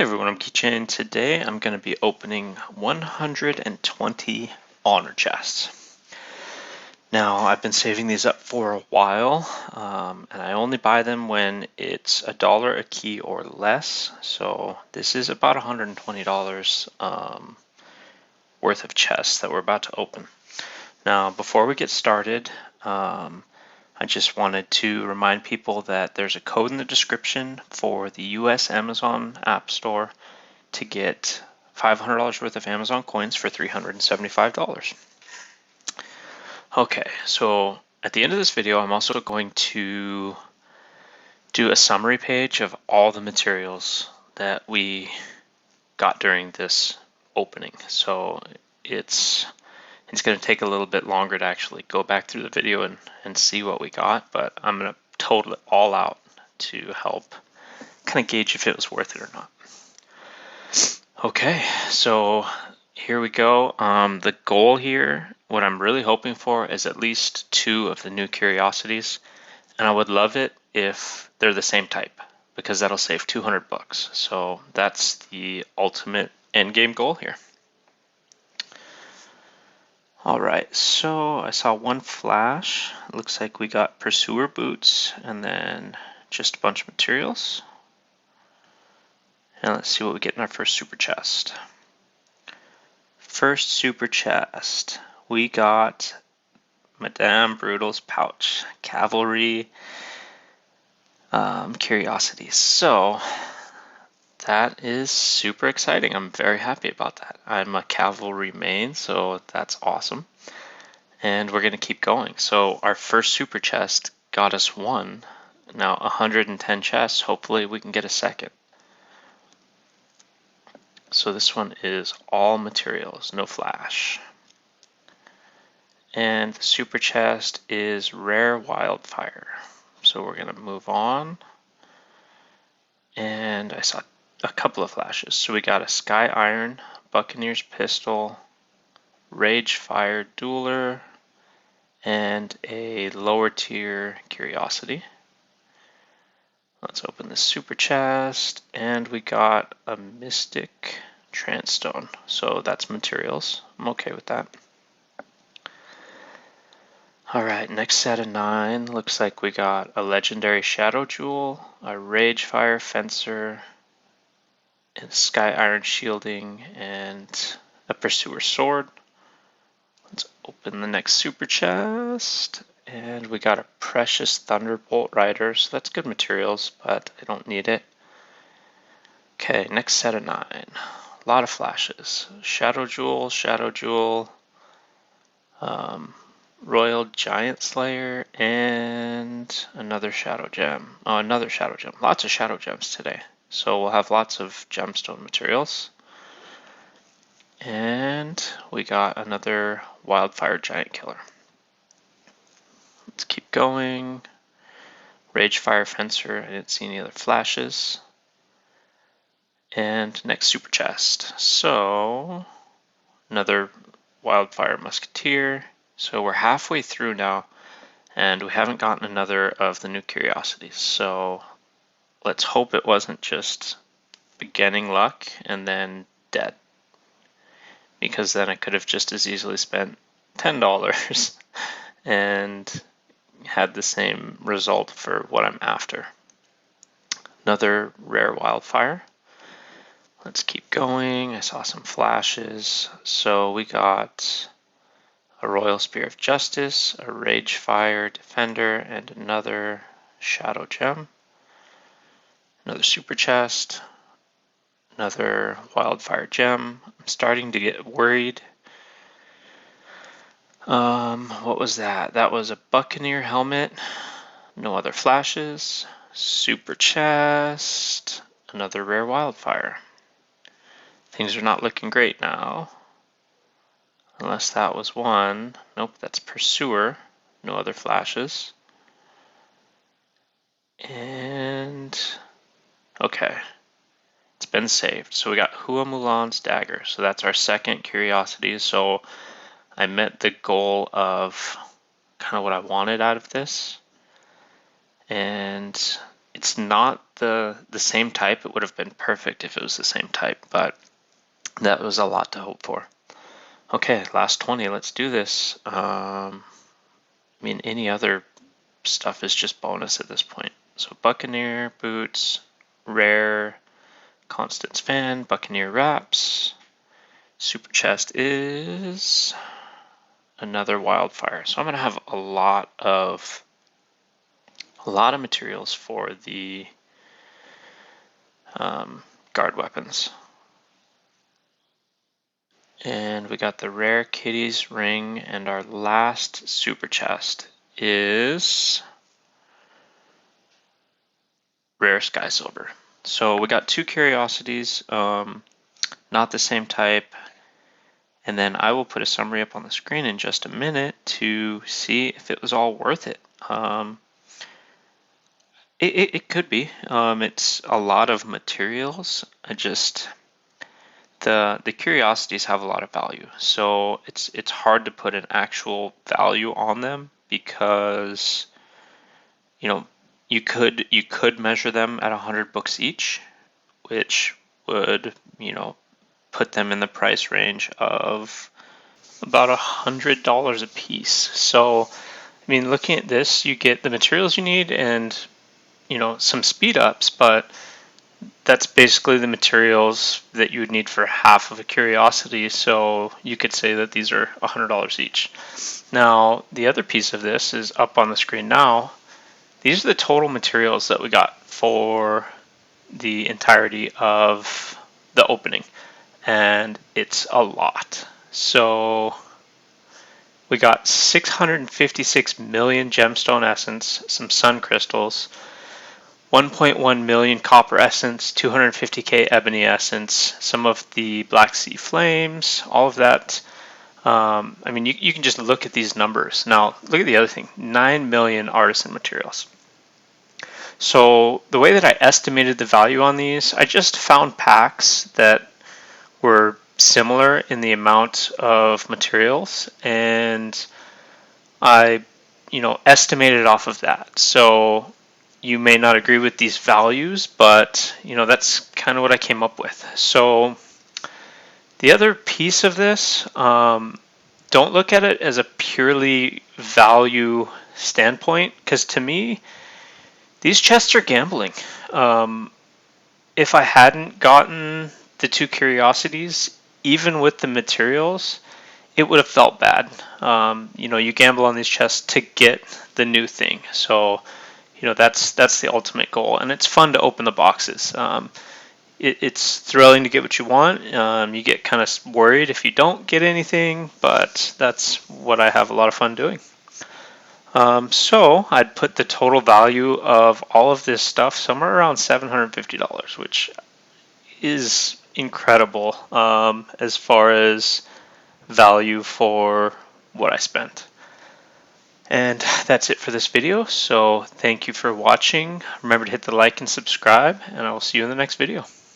everyone, I'm Keychain. Today I'm going to be opening 120 honor chests. Now I've been saving these up for a while, and I only buy them when it's $1 a key or less. So this is about $120 worth of chests that we're about to open. Now before we get started, I just wanted to remind people that there's a code in the description for the US Amazon App Store to get $500 worth of Amazon coins for $375. Okay, so at the end of this video, I'm also going to do a summary page of all the materials that we got during this opening. So it's going to take a little bit longer to actually go back through the video and see what we got, but I'm going to total it all out to help kind of gauge if it was worth it or not. Okay, so here we go. The goal here, what I'm really hoping for is at least 2 of the new Curiosities, and I would love it if they're the same type, because that'll save 200 bucks. So that's the ultimate end game goal here. All right, so I saw one flash. It looks like we got Pursuer boots and then just a bunch of materials. And let's see what we get in our first super chest. First super chest, we got Madame Brutal's pouch, Cavalry Curiosities. So that is super exciting. I'm very happy about that. I'm a Cavalry main, so that's awesome. And we're going to keep going. So our first super chest got us 1. Now 110 chests, hopefully we can get a second. So this one is all materials, no flash. And the super chest is rare wildfire. So we're going to move on. And I saw a couple of flashes. So we got a Sky Iron, Buccaneer's Pistol, Rage Fire Dueler, and a lower tier Curiosity. Let's open the super chest, and we got a Mystic Transstone. So that's materials. I'm okay with that. Alright, next set of 9. Looks like we got a Legendary Shadow Jewel, a Rage Fire Fencer, and Sky Iron Shielding, and a Pursuer Sword. Let's open the next super chest, and we got a Precious Thunderbolt Rider, so that's good materials, but I don't need it. Okay, next set of 9. A lot of flashes. Shadow Jewel, Royal Giant Slayer, and another Shadow Gem. Oh, another Shadow Gem. Lots of Shadow Gems today. So we'll have lots of gemstone materials. And we got another Wildfire Giant Killer. Let's keep going. Rage Fire Fencer, I didn't see any other flashes. And next super chest. So another Wildfire Musketeer. So we're halfway through now, and we haven't gotten another of the new Curiosities. So let's hope it wasn't just beginning luck and then dead, because then I could have just as easily spent $10 and had the same result for what I'm after. Another rare wildfire. Let's keep going. I saw some flashes. So we got a Royal Spear of Justice, a Rage Fire Defender, and another Shadow Gem. Another super chest. Another Wildfire Gem. I'm starting to get worried. What was that? That was a Buccaneer helmet. No other flashes. Super chest. Another rare wildfire. Things are not looking great now. Unless that was one. Nope, that's Pursuer. No other flashes. And okay. It's been saved. So we got Hua Mulan's Dagger. So that's our second Curiosity. So I met the goal of kind of what I wanted out of this. And It's not the same type. It would have been perfect if it was the same type, but that was a lot to hope for. Okay, last 20. Let's do this. I mean, any other stuff is just bonus at this point. So Buccaneer, Boots, Rare, Constance Fan, Buccaneer Wraps. Super Chest is another Wildfire. So I'm going to have a lot of materials for the guard weapons. And we got the Rare Kitty's Ring, and our last Super Chest is Rare Sky Silver. So we got 2 Curiosities, not the same type. And then I will put a summary up on the screen in just a minute to see if it was all worth it. It could be. It's a lot of materials. The curiosities have a lot of value, so it's hard to put an actual value on them because you could measure them at 100 books each, which would put them in the price range of about $100 a piece. So I mean, looking at this, you get the materials you need and some speed ups, but that's basically the materials that you would need for half of a curiosity. So you could say that these are $100 each. Now, the other piece of this is up on the screen now. These are the total materials that we got for the entirety of the opening, and it's a lot. So we got 656 million gemstone essence, some sun crystals, 1.1 million copper essence, 250k ebony essence, some of the Black Sea Flames, all of that. I mean, you can just look at these numbers. Now, look at the other thing, 9 million artisan materials. So the way that I estimated the value on these, I just found packs that were similar in the amount of materials, and I, estimated off of that. So you may not agree with these values, but that's kind of what I came up with. So the other piece of this, don't look at it as a purely value standpoint, because to me, these chests are gambling. If I hadn't gotten the 2 curiosities, even with the materials, it would have felt bad. You gamble on these chests to get the new thing. So that's the ultimate goal, and it's fun to open the boxes. It's thrilling to get what you want. You get kind of worried if you don't get anything, but that's what I have a lot of fun doing. So I'd put the total value of all of this stuff somewhere around $750, which is incredible as far as value for what I spent. And that's it for this video. So thank you for watching. Remember to hit the like and subscribe, and I will see you in the next video.